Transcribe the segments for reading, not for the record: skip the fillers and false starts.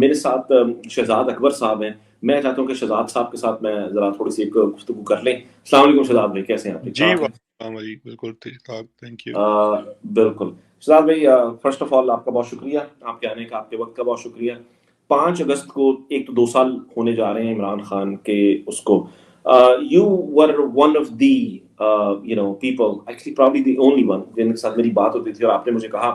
میرے ساتھ شہزاد اکبر صاحب ہیں. میں چاہتا ہوں کہ شہزاد صاحب کے ساتھ میں ذرا تھوڑی سی ایک گفتگو کر لیں. السلام علیکم شہزاد بھائی، کیسے ہیں آپ؟ ٹھیک جی ٹھاک ہیں؟ السلام علیکم، بالکل ٹھیک ٹھاک، تھینک یو. بالکل شہزاد بھائی، فرسٹ آف آل آپ کا بہت شکریہ، آپ کے آنے کا، آپ کے وقت کا بہت شکریہ. 5 اگست کو ایک تو 2 سال ہونے جا رہے ہیں عمران خان کے اس کو. You were one of the people, actually probably the only one جن کے ساتھ میری بات ہوتی تھی، اور آپ نے مجھے کہا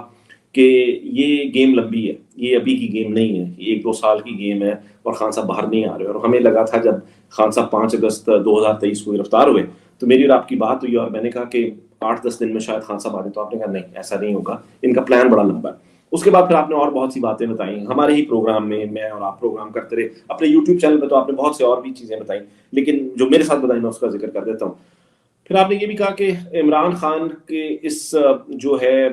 کہ یہ گیم لمبی ہے، یہ ابھی کی گیم نہیں ہے، یہ 1-2 سال کی گیم ہے اور خان صاحب باہر نہیں آ رہے. اور ہمیں لگا تھا جب خان صاحب 5 اگست 2023 کو گرفتار ہوئے تو میری اور آپ کی بات ہوئی، اور میں نے کہا کہ 8-10 دن میں شاید خان صاحب آ جائیں. تو آپ نے کہا نہیں، ایسا نہیں ہوگا، ان کا پلان بڑا لمبا ہے. اس کے بعد پھر آپ نے اور بہت سی باتیں بتائیں ہمارے ہی پروگرام میں اور آپ پروگرام کرتے رہے اپنے یوٹیوب چینل پہ. تو آپ نے بہت سے اور بھی چیزیں بتائیں، لیکن جو میرے ساتھ بتائیں میں اس کا ذکر کر دیتا ہوں. پھر آپ نے یہ بھی کہا کہ عمران خان کے اس جو ہے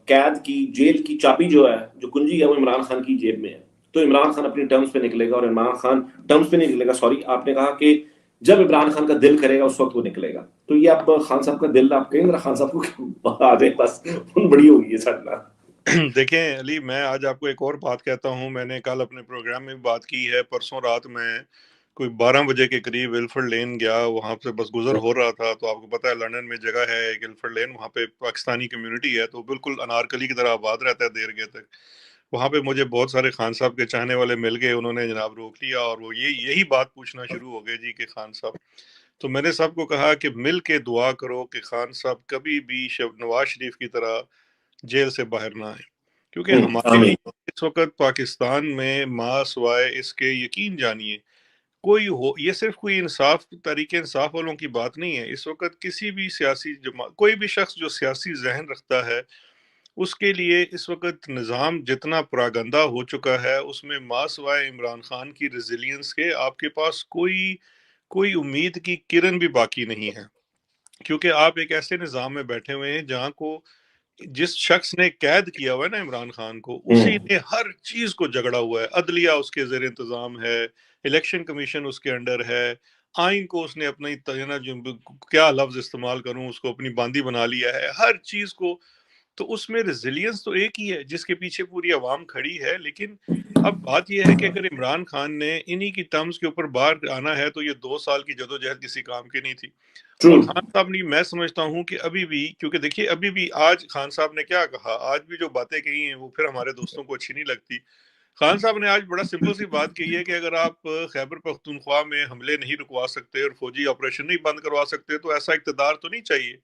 قید کی، جیل کی چابی جو ہے، جو کنجی ہے، وہ عمران خان کی جیب میں ہے. تو عمران خان اپنی ٹرمز پہ نکلے گا، اور عمران خان ٹرمز پہ نہیں نکلے گا، سوری آپ نے کہا کہ جب عمران خان کا دل کرے گا اس وقت وہ نکلے گا. تو یہ اب خان صاحب کا دل آپ کہیں گے خان صاحب کو آ جائے، بس ان بڑی ہوگی یہ سڑنا. دیکھیں علی، میں آج آپ کو ایک اور بات کہتا ہوں. میں نے کل اپنے پروگرام میں بھی بات کی ہے. پرسوں رات میں کوئی 12 بجے کے قریب ولفرڈ لین گیا، وہاں سے بس گزر ہو رہا تھا. تو آپ کو پتہ ہے لندن میں جگہ ہے ایک ولفرڈ لین، وہاں پہ پاکستانی کمیونٹی ہے، تو بالکل انارکلی کی طرح آباد رہتا ہے دیر گئے تک. وہاں پہ مجھے بہت سارے خان صاحب کے چاہنے والے مل گئے، انہوں نے جناب روک لیا اور وہ یہی بات پوچھنا شروع ہو گئے جی کہ خان صاحب. تو میں نے سب کو کہا کہ مل کے دعا کرو کہ خان صاحب کبھی بھی نواز شریف کی طرح جیل سے باہر نہ آئے، کیونکہ ہمارے لیے اس وقت پاکستان میں ماں سوائے اس کے یقین جانیے کوئی ہو، یہ صرف کوئی تحریک انصاف والوں کی بات نہیں ہے. اس وقت کسی بھی سیاسی جماعت، کوئی بھی شخص جو سیاسی ذہن رکھتا ہے، اس کے لیے اس وقت نظام جتنا پراگندہ ہو چکا ہے، اس میں ماں سوائے عمران خان کی ریزیلینس کے آپ کے پاس کوئی امید کی کرن بھی باقی نہیں ہے. کیونکہ آپ ایک ایسے نظام میں بیٹھے ہوئے ہیں جہاں کو جس شخص نے قید کیا ہوا ہے نا عمران خان کو، اسی نے ہر چیز کو جگڑا ہوا ہے. عدلیہ اس کے زیر انتظام ہے، الیکشن کمیشن اس کے انڈر ہے، آئین کو اس نے اپنی کیا لفظ استعمال کروں، اس کو اپنی باندی بنا لیا ہے، ہر چیز کو. تو اس میں ریزیلینس تو ایک ہی ہے جس کے پیچھے پوری عوام کھڑی ہے. لیکن اب بات یہ ہے کہ اگر عمران خان نے انہی کی ٹرمز کے اوپر باہر آنا ہے تو یہ 2 سال کی جدوجہد کسی کام کی نہیں تھی. اور خان صاحب نے، میں سمجھتا ہوں کہ ابھی بھی، کیونکہ دیکھیے ابھی بھی آج خان صاحب نے کیا کہا، آج بھی جو باتیں کہی ہیں وہ پھر ہمارے دوستوں کو اچھی نہیں لگتی. خان صاحب نے آج بڑا سمپل سی بات کہی ہے کہ اگر آپ خیبر پختونخوا میں حملے نہیں رکوا سکتے اور فوجی آپریشن نہیں بند کروا سکتے تو ایسا اقتدار تو نہیں چاہیے.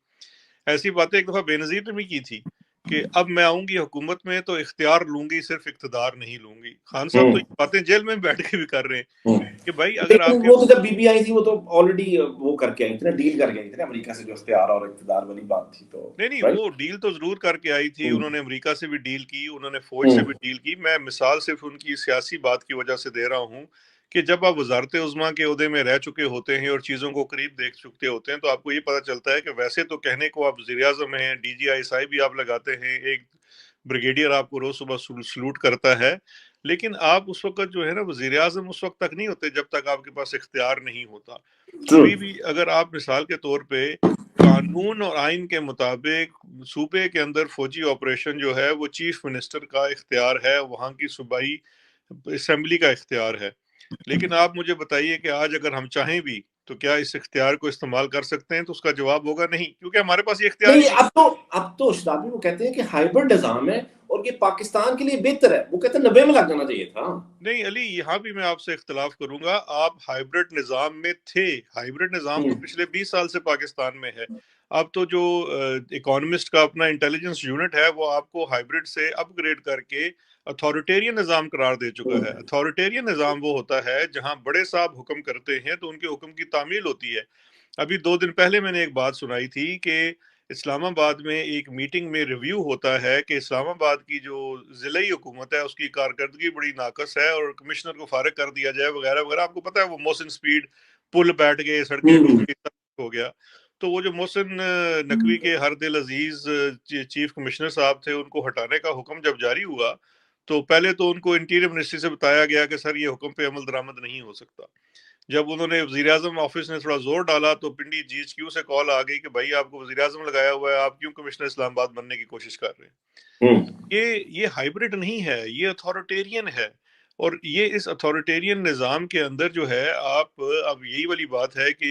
ایسی باتیں ایک دفعہ بے نظیر نے بھی کی تھی کہ اب میں آؤں گی حکومت میں تو اختیار لوں گی، صرف اقتدار نہیں لوں گی. خان صاحب تو یہ باتیں جیل میں بیٹھ کے بھی کر رہے ہیں کہ بھائی اگر آپ لیکن کے، وہ تو جب بی بی آئی تھی وہ تو آلریڈی وہ کر کے آئی تھی نا، ڈیل کر کے آئی تھی نا امریکہ سے، جو اختیار اور اقتدار والی بات تھی. تو نہیں وہ ڈیل تو ضرور کر کے آئی تھی. انہوں نے امریکہ سے بھی ڈیل کی، انہوں نے فوج سے بھی ڈیل کی. میں مثال صرف ان کی سیاسی بات کی وجہ سے دے رہا ہوں کہ جب آپ وزارت عظمیٰ کے عہدے میں رہ چکے ہوتے ہیں اور چیزوں کو قریب دیکھ چکے ہوتے ہیں تو آپ کو یہ پتہ چلتا ہے کہ ویسے تو کہنے کو آپ وزیر اعظم ہیں، ڈی جی آئی صاحب بھی آپ لگاتے ہیں، ایک بریگیڈیئر آپ کو روز صبح سلوٹ کرتا ہے، لیکن آپ اس وقت جو ہے نا وزیر اعظم اس وقت تک نہیں ہوتے جب تک آپ کے پاس اختیار نہیں ہوتا. ابھی بھی اگر آپ مثال کے طور پہ قانون اور آئین کے مطابق صوبے کے اندر فوجی آپریشن جو ہے وہ چیف منسٹر کا اختیار ہے، وہاں کی صوبائی اسمبلی کا اختیار ہے. لیکن آپ مجھے بتائیے کہ آج اگر ہم چاہیں بھی تو کیا اس اختیار کو استعمال کر سکتے ہیں؟ تو اس کا جواب ہوگا نہیں، کیونکہ ہمارے پاس یہ اختیار ہی نہیں. نہیں. اب تو شادی وہ کہتے ہیں کہ ہائبرڈ نظام ہے اور یہ پاکستان کے لیے بہتر ہے. وہ کہتے ہیں 90 میں لگ جانا چاہیے تھا. نہیں علی، یہاں بھی میں آپ سے اختلاف کروں گا. آپ ہائبرڈ نظام میں تھے، ہائبرڈ نظام تو پچھلے 20 سال سے پاکستان میں ہے. اب تو جو اکانومسٹ کا اپنا انٹیلیجنس یونٹ ہے وہ آپ کو ہائبرڈ سے اپ گریڈ کر کے اتھارٹیرین نظام قرار دے چکا ہے. اتھارٹیرین نظام وہ ہوتا ہے جہاں بڑے صاحب حکم کرتے ہیں تو ان کے حکم کی تعمیل ہوتی ہے. ابھی 2 دن پہلے میں نے ایک بات سنائی تھی کہ اسلام آباد میں ایک میٹنگ میں ریویو ہوتا ہے کہ اسلام آباد کی جو ضلعی حکومت ہے اس کی کارکردگی بڑی ناقص ہے اور کمشنر کو فارغ کر دیا جائے وغیرہ وغیرہ. آپ کو پتہ ہے وہ محسن سپیڈ پل بیٹھ گئے، سڑکیں ڈوب گئی، ہو گیا. تو وہ جو محسن نقوی کے ہر دل عزیز چیف کمشنر صاحب تھے، ان کو ہٹانے کا حکم جب جاری ہوا تو پہلے تو ان کو انٹیریئر منسٹری سے بتایا گیا کہ سر یہ حکم پہ عمل درآمد نہیں ہو سکتا. جب انہوں نے وزیر اعظم آفس نے تھوڑا زور ڈالا تو پنڈی جی ایچ کیو سے کال آ گئی کہ بھائی آپ کو وزیر اعظم لگایا ہوا ہے، آپ کیوں کمشنر اسلام آباد بننے کی کوشش کر رہے ہیں؟ یہ ہائبرڈ نہیں ہے، یہ اتھارٹیرین ہے. اور یہ اس اتھارٹیرین نظام کے اندر جو ہے آپ اب یہی والی بات ہے کہ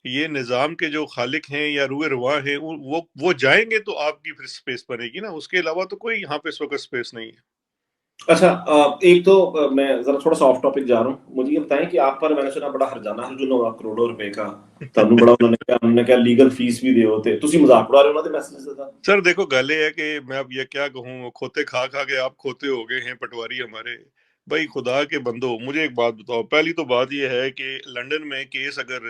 یہ نظام کے جو خالق ہیں یا روئے رواں ہیں وہ جائیں گے تو آپ کی پھر سپیس بنے گی نا، اس کے علاوہ تو کوئی یہاں پہ اس وقت سپیس نہیں ہے۔ اچھا، ایک تو میں ذرا تھوڑا سا آف ٹاپک جا رہا ہوں، مجھے یہ بتائیں کہ آپ پر میں نے سنا بڑا ہرجانہ ہے جو 9 کروڑ روپے کا تمہیں بڑا انہوں نے کیا لیگل فیس بھی دے ہوتے تسی مذاق اڑا رہے ہو، انہوں نے میسج سے تھا۔ سر دیکھو گل یہ ہے کہ میں اب یہ کیا کہوں، کھوتے کھا کھا کے آپ کھوتے ہو گئے ہیں پٹواری ہمارے۔ بھائی خدا کے بندو، مجھے ایک بات بتاؤ، پہلی تو بات یہ ہے کہ لنڈن میں کیس اگر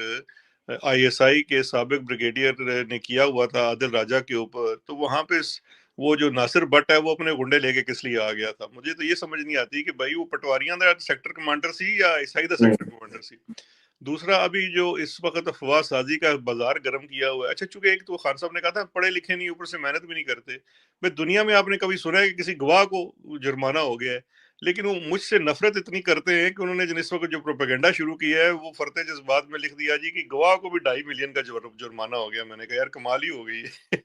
آئی ایس آئی کے سابق بریگیڈیئر نے کیا ہوا تھا عادل راجہ کے اوپر، تو وہاں پہ وہ جو ناصر بٹ ہے وہ اپنے گنڈے لے کے کس لیے آ گیا تھا؟ مجھے تو یہ سمجھ نہیں آتی کہ بھائی وہ پٹواریاں دا سیکٹر کمانڈر سی یا عیسائی دا سیکٹر کمانڈر سی۔ دوسرا، ابھی جو اس وقت افواہ سازی کا بازار گرم کیا ہوا ہے، اچھا چونکہ ایک تو خان صاحب نے کہا تھا پڑھے لکھے نہیں، اوپر سے محنت بھی نہیں کرتے۔ بھائی دنیا میں آپ نے کبھی سنا ہے کہ کسی گواہ کو جرمانہ ہو گیا ہے؟ لیکن وہ مجھ سے نفرت اتنی کرتے ہیں کہ انہوں نے جس وقت جو پروپیگنڈا شروع کیا ہے وہ فرتے جذبات میں لکھ دیا جی کہ گواہ کو بھی 2.5 ملین کا جرمانہ ہو گیا۔ میں نے کہا یار کمال ہی ہو گئی ہے۔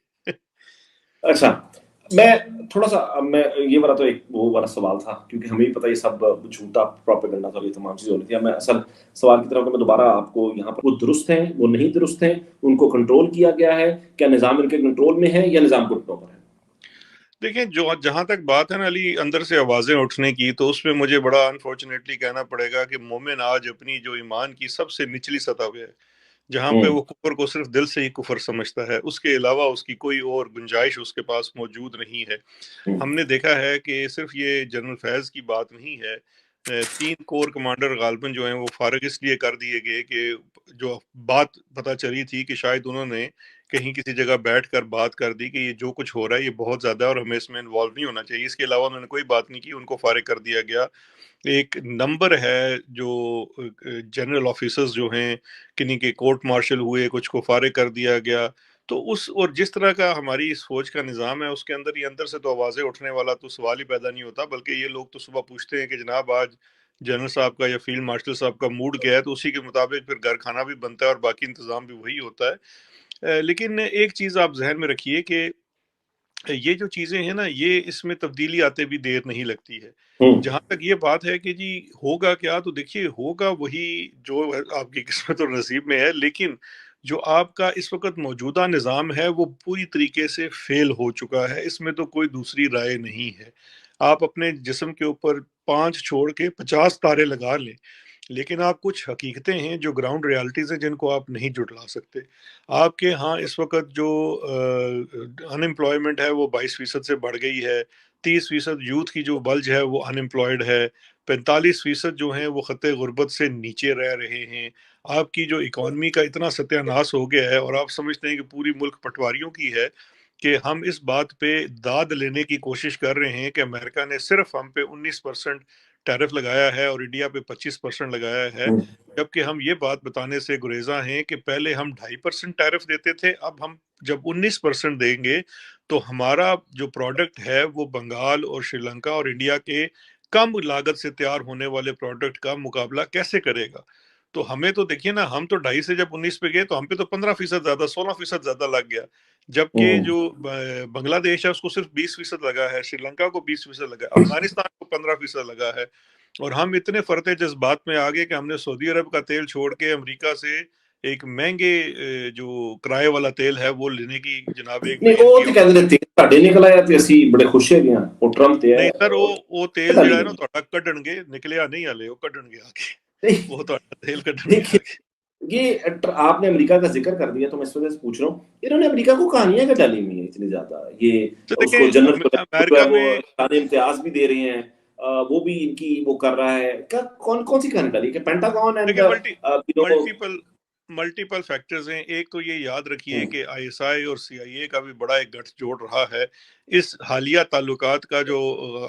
اچھا، میں تھوڑا سا میں یہ والا تو ایک وہ والا سوال تھا کیونکہ ہمیں بھی پتہ یہ سب جھوٹا پروپیگنڈا تھا، یہ تمام چیزیں ہو رہی تھی۔ اب میں اصل سوال کی طرف میں دوبارہ آپ کو یہاں پر وہ درست ہیں وہ نہیں درست ہیں، ان کو کنٹرول کیا گیا ہے، کیا نظام ان کے کنٹرول میں ہے یا نظام گھٹنوں پر ہے؟ دیکھیں جہاں تک بات ہے نا علی اندر سے آوازیں اٹھنے کی، تو اس میں مجھے بڑا انفارچونیٹلی کہنا پڑے گا کہ مومن آج اپنی جو ایمان کی سب سے نچلی سطح پہ ہے، جہاں پہ وہ کفر کو صرف دل سے ہی کفر سمجھتا ہے، اس کے علاوہ اس کی کوئی اور گنجائش اس کے پاس موجود نہیں ہے۔ ہم نے دیکھا ہے کہ صرف یہ جنرل فیض کی بات نہیں ہے، 3 کور کمانڈر غالباً جو ہیں وہ فارغ اس لیے کر دیے گئے کہ جو بات پتہ چلی تھی کہ شاید انہوں نے کہیں کسی جگہ بیٹھ کر بات کر دی کہ یہ جو کچھ ہو رہا ہے یہ بہت زیادہ ہے اور ہمیں اس میں انوالو نہیں ہونا چاہیے، اس کے علاوہ انہوں نے کوئی بات نہیں کی، ان کو فارغ کر دیا گیا۔ ایک نمبر ہے جو جنرل آفیسرز جو ہیں کنہیں کے کورٹ مارشل ہوئے، کچھ کو فارغ کر دیا گیا۔ تو اور جس طرح کا ہماری اس فوج کا نظام ہے اس کے اندر یہ اندر سے تو آوازیں اٹھنے والا تو سوال ہی پیدا نہیں ہوتا، بلکہ یہ لوگ تو صبح پوچھتے ہیں کہ جناب آج جنرل صاحب کا یا فیلڈ مارشل صاحب کا موڈ کیا ہے، تو اسی کے مطابق پھر گھر کھانا بھی بنتا ہے اور باقی انتظام بھی وہی ہوتا ہے۔ لیکن ایک چیز آپ ذہن میں رکھیے کہ یہ جو چیزیں ہیں نا یہ اس میں تبدیلی آتے بھی دیر نہیں لگتی ہے۔ جہاں تک یہ بات ہے کہ جی ہوگا کیا، تو دیکھیے ہوگا وہی جو آپ کی قسمت اور نصیب میں ہے، لیکن جو آپ کا اس وقت موجودہ نظام ہے وہ پوری طریقے سے فیل ہو چکا ہے، اس میں تو کوئی دوسری رائے نہیں ہے۔ آپ اپنے جسم کے اوپر 5 چھوڑ کے 50 تارے لگا لیں، لیکن آپ کچھ حقیقتیں ہیں جو گراؤنڈ ریالٹیز ہیں جن کو آپ نہیں جھٹلا سکتے۔ آپ کے ہاں اس وقت جو ان امپلائمنٹ ہے وہ 22% سے بڑھ گئی ہے، 30% یوتھ کی جو بلج ہے وہ ان امپلائڈ ہے، 45% جو ہیں وہ خط غربت سے نیچے رہ رہے ہیں۔ آپ کی جو اکانومی کا اتنا ستیہ ناش ہو گیا ہے اور آپ سمجھتے ہیں کہ پوری ملک پٹواریوں کی ہے، کہ ہم اس بات پہ داد لینے کی کوشش کر رہے ہیں کہ امریکہ نے صرف ہم پہ 19% ٹیرف لگایا ہے اور انڈیا پہ 25% لگایا ہے، جبکہ ہم یہ بات بتانے سے گریزاں ہیں کہ پہلے ہم 2.5% ٹیرف دیتے تھے، اب ہم جب 19% دیں گے تو ہمارا جو پروڈکٹ ہے وہ بنگال اور شری لنکا اور انڈیا کے کم لاگت سے تیار ہونے والے پروڈکٹ کا مقابلہ کیسے کرے گا؟ تو ہمیں تو دیکھیے نا، ہم تو 2.5 سے جب 19 پہ گئے تو ہم پہ تو 15% زیادہ 16% زیادہ لگ گیا، جبکہ جو بنگلہ دیش ہے اس کو صرف 20% لگا ہے، شری لنکا کو 20% لگا ہے، افغانستان کو 15% لگا ہے، اور ہم اتنے فرتے جذبات میں آگے کہ ہم نے سعودی عرب کا تیل چھوڑ کے امریکہ سے ایک مہنگے جو کرائے والا تیل ہے وہ لینے کی جناب ایک نہیں مہم وہ کی۔ تو کہتے ہیں تیل ساڈے نکل آیا تے اسی بڑے خوش ہے گیا، وہ ٹرمپ تے نہیں ہے سر، وہ تیل پتہ جڑا ہے نا نہیں تھوڑا کڈن گے، نکلیا نہیں ہلے، وہ کڈن گے آگے، وہ نہیں تھوڑا تیل کڈن گے دیکھیے، آگے۔ یہ آپ نے امریکہ کا ذکر کر دیا تو میں اس وجہ سے پوچھ رہا ہوں، انہوں نے امریکہ کو کہانیاں کیا ڈالی ہوئی ہیں اتنی زیادہ، یہ تو اس کو دیکھیں جنرل جو ہے امریکہ وہ میں خان امتیاز بھی دے رہے ہیں، وہ بھی ان کی وہ کر رہا ہے، کیا کون سی کہانی ڈالی کہ پینٹاگون اینڈ دیکھیں ملٹیپل فیکٹرز ہیں۔ ایک تو یہ یاد رکھیے کہ آئی ایس آئی اور سی آئی اے کا بھی بڑا ایک گٹھ جوڑ رہا ہے۔ اس حالیہ تعلقات کا جو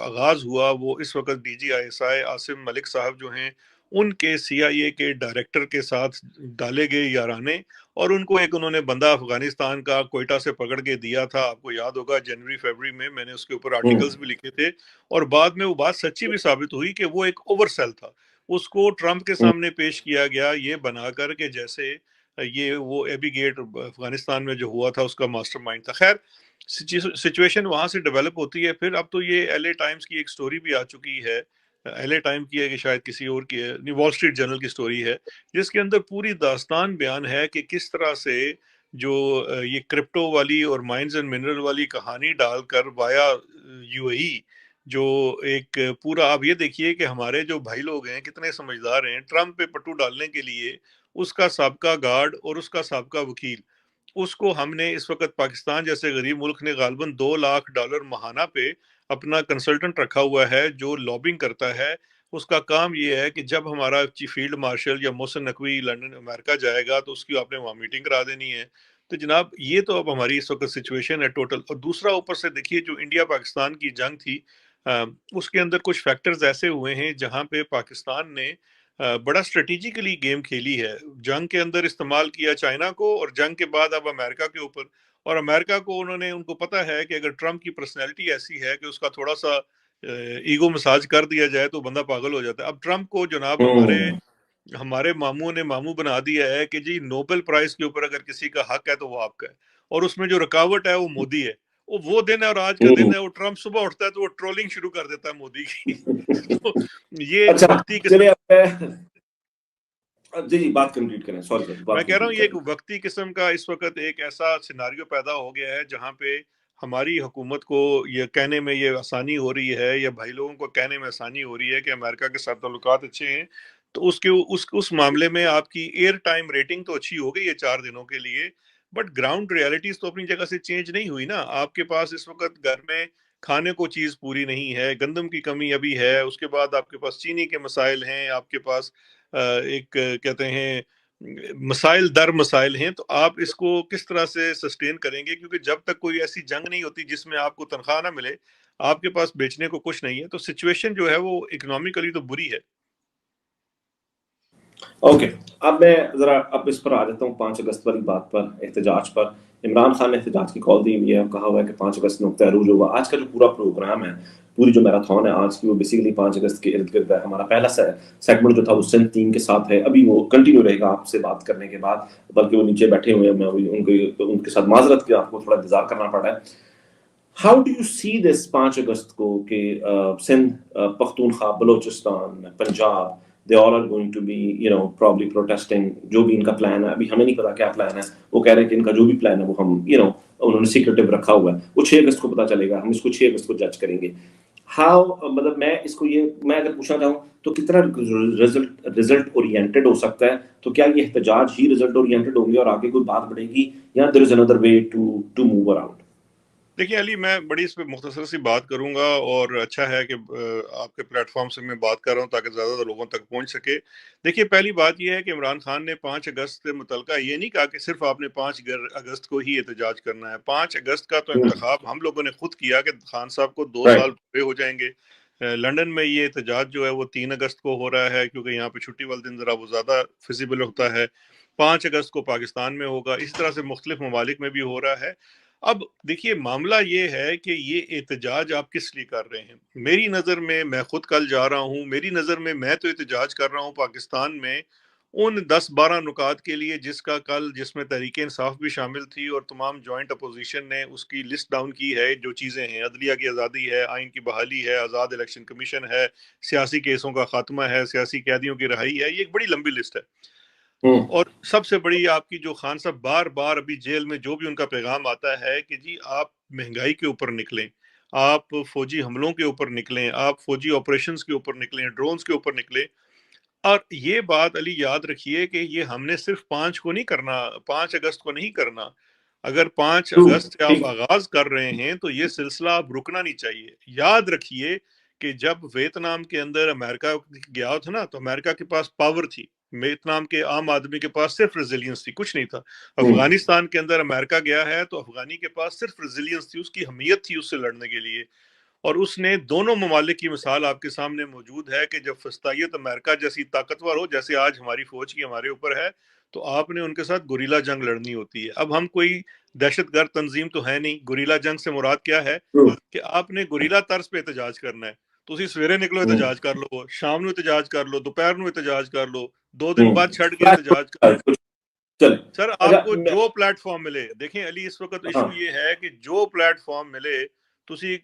آغاز ہوا وہ اس وقت D G I S I Asim Malik صاحب جو ہیں ان کے سی آئی اے کے ڈائریکٹر کے ساتھ ڈالے گئے یارانے، اور ان کو ایک انہوں نے بندہ افغانستان کا کوئٹہ سے پکڑ کے دیا تھا، آپ کو یاد ہوگا جنوری فیبری میں نے اس کے اوپر آرٹیکلز بھی لکھے تھے، اور بعد میں وہ بات سچی بھی ثابت ہوئی کہ وہ ایک اوور سیل تھا۔ اس کو ٹرمپ کے سامنے پیش کیا گیا یہ بنا کر کہ جیسے یہ وہ ایبی گیٹ افغانستان میں جو ہوا تھا اس کا ماسٹر مائنڈ تھا۔ خیر سچویشن وہاں سے ڈیولپ ہوتی ہے، پھر اب تو یہ ایل اے ٹائمز کی ایک سٹوری بھی آ چکی ہے ایل اے ٹائم کی ہے کہ شاید کسی اور کی ہے، نہیں وال اسٹریٹ جرنل کی سٹوری ہے، جس کے اندر پوری داستان بیان ہے کہ کس طرح سے جو یہ کرپٹو والی اور مائنز اینڈ منرل والی کہانی ڈال کر وایا یو اے ای، جو ایک پورا، آپ یہ دیکھیے کہ ہمارے جو بھائی لوگ ہیں کتنے سمجھدار ہیں، ٹرمپ پہ پٹو ڈالنے کے لیے اس کا سابقہ گارڈ اور اس کا سابقہ وکیل، اس کو ہم نے اس وقت پاکستان جیسے غریب ملک نے غالباً $2 لاکھ ماہانہ پہ اپنا کنسلٹنٹ رکھا ہوا ہے جو لابنگ کرتا ہے۔ اس کا کام یہ ہے کہ جب ہمارا چیف فیلڈ مارشل یا محسن نقوی لندن امریکہ جائے گا تو اس کی آپ نے وہاں میٹنگ کرا دینی ہے۔ تو جناب یہ تو اب ہماری اس وقت سچویشن ہے ٹوٹل۔ اور دوسرا اوپر سے دیکھیے جو انڈیا پاکستان کی جنگ تھی، اس کے اندر کچھ فیکٹرز ایسے ہوئے ہیں جہاں پہ پاکستان نے بڑا اسٹریٹجیکلی گیم کھیلی ہے، جنگ کے اندر استعمال کیا چائنا کو، اور جنگ کے بعد اب امریکہ کے اوپر، اور امریکہ کو ان کو پتا ہے کہ اگر ٹرمپ کی پرسنالٹی ایسی ہے کہ اس کا تھوڑا سا ایگو مساج کر دیا جائے تو بندہ پاگل ہو جاتا ہے۔ اب ٹرمپ کو جناب ہمارے ماموں نے ماموں بنا دیا ہے کہ جی نوبل پرائز کے اوپر اگر کسی کا حق ہے تو وہ آپ کا ہے، اور اس میں جو رکاوٹ ہے وہ مودی ہے۔ وہ دن ہے اور آج کا دن ہے، وہ ٹرمپ صبح اٹھتا ہے تو وہ ٹرولنگ شروع کر دیتا ہے مودی کی۔ تو یہ ایک اچھا وقتی قسم، چلیے اب جی جی بات کمپلیٹ کریں، سوری سر میں بات کہہ رہا ہوں کمپلیٹ یہ ایک کریں۔ وقتی قسم کا اس وقت ایک ایسا سیناریو پیدا ہو گیا ہے جہاں پہ ہماری حکومت کو یہ کہنے میں یہ آسانی ہو رہی ہے، یا بھائی لوگوں کو کہنے میں آسانی ہو رہی ہے کہ امریکہ کے ساتھ تعلقات اچھے ہیں، تو اس معاملے میں آپ کی ایئر ٹائم ریٹنگ تو اچھی ہو گئی ہے 4 دنوں کے لیے، بٹ گراؤنڈ ریالٹیز تو اپنی جگہ سے چینج نہیں ہوئی نا۔ آپ کے پاس اس وقت گھر میں کھانے کو چیز پوری نہیں ہے، گندم کی کمی ابھی ہے، اس کے بعد آپ کے پاس چینی کے مسائل ہیں، آپ کے پاس ایک کہتے ہیں مسائل در مسائل ہیں، تو آپ اس کو کس طرح سے سسٹین کریں گے؟ کیونکہ جب تک کوئی ایسی جنگ نہیں ہوتی جس میں آپ کو تنخواہ نہ ملے، آپ کے پاس بیچنے کو کچھ نہیں ہے، تو سچویشن جو ہے وہ اکنامیکلی تو بری ہے۔ اوکے، اب میں ذرا اب اس پر آ جاتا ہوں 5 اگست والی بات پر، احتجاج پر۔ عمران خان نے احتجاج کی کال دی ہوئی ہے، کہا ہوا ہے کہ 5 اگست نقطۂ عروج ہوگا۔ آج کا جو پورا پروگرام ہے، پوری جو میراتھن ہے آج کی، وہ بیسیکلی 5 اگست کے ارد گرد ہے۔ ہمارا پہلا سیگمنٹ جو تھا وہ سندھ 3 کے ساتھ ہے، ابھی وہ کنٹینیو رہے گا آپ سے بات کرنے کے بعد، بلکہ وہ نیچے بیٹھے ہوئے ہیں، میں ان کے ساتھ معذرت کہ آپ کو تھوڑا انتظار کرنا پڑ رہا ہے۔ ہاؤ ڈو یو سی دس 5 اگست کو کہ Sindh, Pakhtunkhwa, Balochistan, Punjab, they all are going to be probably protesting، جو بھی ان کا پلان ہے، ابھی ہمیں نہیں پتا کیا پلان ہے، وہ کہہ رہے ہیں کہ ان کا جو بھی پلان ہے وہ ہم انہوں نے سیکریٹو رکھا ہوا ہے، وہ 6 اگست کو پتا چلے گا، ہم اس کو 6 اگست کو جج کریں گے۔ ہاؤ، مطلب میں اس کو میں اگر پوچھنا چاہوں تو کتنا رزلٹ اورینٹڈ ہو سکتا ہے؟ تو کیا یہ احتجاج ہی رزلٹ اورینٹڈ ہوں گے اور آگے کوئی بات بڑھے گی، یا there is another way to move around؟ دیکھیے علی، میں بڑی اس پہ مختصر سی بات کروں گا، اور اچھا ہے کہ آپ کے پلیٹ فارم سے میں بات کر رہا ہوں تاکہ زیادہ لوگوں تک پہنچ سکے۔ دیکھیے پہلی بات یہ ہے کہ عمران خان نے 5 اگست سے متعلقہ یہ نہیں کہا کہ صرف آپ نے 5 اگست کو ہی احتجاج کرنا ہے۔ 5 اگست کا تو انتخاب ہم لوگوں نے خود کیا کہ خان صاحب کو 2 سال پورے ہو جائیں گے۔ لنڈن میں یہ احتجاج جو ہے وہ 3 اگست کو ہو رہا ہے، کیونکہ یہاں پہ چھٹی والے دن ذرا وہ زیادہ فیزیبل ہوتا ہے۔ 5 اگست کو پاکستان میں ہوگا، اس طرح سے مختلف ممالک میں بھی ہو رہا ہے۔ اب دیکھیے معاملہ یہ ہے کہ یہ احتجاج آپ کس لیے کر رہے ہیں؟ میری نظر میں خود کل جا رہا ہوں، میری نظر میں تو احتجاج کر رہا ہوں پاکستان میں ان 10-12 نکات کے لیے جس میں تحریک انصاف بھی شامل تھی، اور تمام جوائنٹ اپوزیشن نے اس کی لسٹ ڈاؤن کی ہے، جو چیزیں ہیں عدلیہ کی آزادی ہے، آئین کی بحالی ہے، آزاد الیکشن کمیشن ہے، سیاسی کیسوں کا خاتمہ ہے، سیاسی قیدیوں کی رہائی ہے، یہ ایک بڑی لمبی لسٹ ہے۔ اور سب سے بڑی آپ کی جو خان صاحب بار بار ابھی جیل میں جو بھی ان کا پیغام آتا ہے کہ جی آپ مہنگائی کے اوپر نکلیں، آپ فوجی حملوں کے اوپر نکلیں، آپ فوجی آپریشنز کے اوپر نکلیں، ڈرونز کے اوپر نکلیں۔ اور یہ بات علی یاد رکھیے کہ یہ ہم نے صرف 5 اگست کو نہیں کرنا۔ اگر 5 اگست سے آپ آغاز کر رہے ہیں تو یہ سلسلہ اب رکنا نہیں چاہیے۔ یاد رکھیے کہ جب ویتنام کے اندر امریکہ گیا تھا نا، تو امریکہ کے پاس پاور تھی، ویتنام کے عام آدمی کے پاس صرف ریزیلینس تھی، کچھ نہیں تھا۔ افغانستان کے اندر امریکہ گیا ہے تو افغانی کے پاس صرف ریزیلینس تھی، اس کی حمیت تھی اس سے لڑنے کے لیے۔ اور اس نے دونوں ممالک کی مثال آپ کے سامنے موجود ہے کہ جب فسطائیت امریکہ جیسی طاقتور ہو، جیسے آج ہماری فوج کی ہمارے اوپر ہے، تو آپ نے ان کے ساتھ گوریلا جنگ لڑنی ہوتی ہے۔ اب ہم کوئی دہشت گرد تنظیم تو ہے نہیں۔ گوریلا جنگ سے مراد کیا ہے کہ آپ نے گوریلا طرز پہ احتجاج کرنا ہے۔ تو اسی سویرے نکلو احتجاج کر لو، شام نو احتجاج کر لو، دوپہر نو احتجاج کر لو، 2 دن بعد چھڑ کے احتجاج کر لو۔ سر آپ کو جو پلیٹ فارم ملے، دیکھیں علی اس وقت ایشو یہ ہے کہ جو پلیٹ فارم ملے ਤੁਸੀਂ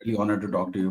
really honored to talk to you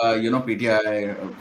PTI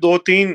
2-3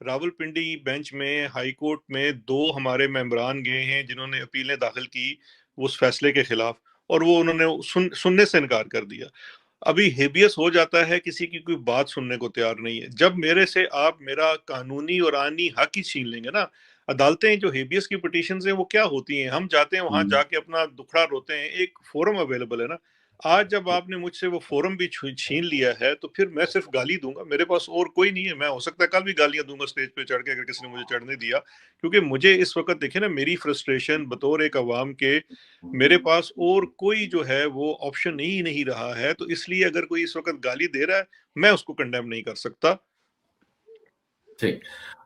Rawalpindi bench میں ہائی کورٹ میں 2 ہمارے ممبران گئے ہیں جنہوں نے اپیلیں داخل کی اس فیصلے کے خلاف، اور وہ انہوں نے سننے سے انکار کر دیا۔ ابھی ہیبیس ہو جاتا ہے، کسی کی کوئی بات سننے کو تیار نہیں ہے۔ جب میرے سے آپ میرا قانونی اور آئینی حق ہی چھین لیں گے نا، عدالتیں جو ہیبیس کی پٹیشنز ہیں وہ کیا ہوتی ہیں؟ ہم جاتے ہیں وہاں جا کے اپنا دکھڑا روتے ہیں، ایک فورم اویلیبل ہے نا۔ آج جب آپ نے مجھ سے وہ فورم بھی چھین لیا ہے تو پھر میں صرف گالی دوں گا، میرے پاس اور کوئی نہیں ہے۔ میں ہو سکتا ہے کل بھی گالیاں دوں گا سٹیج پہ چڑھ کے، اگر کسی نے مجھے چڑھنے دیا، کیونکہ مجھے اس وقت دیکھیں نا میری فرسٹریشن بطور ایک عوام کے، میرے پاس اور کوئی جو ہے وہ آپشن ہی نہیں رہا ہے، تو اس لیے اگر کوئی اس وقت گالی دے رہا ہے میں اس کو کنڈیم نہیں کر سکتا۔ ٹھیک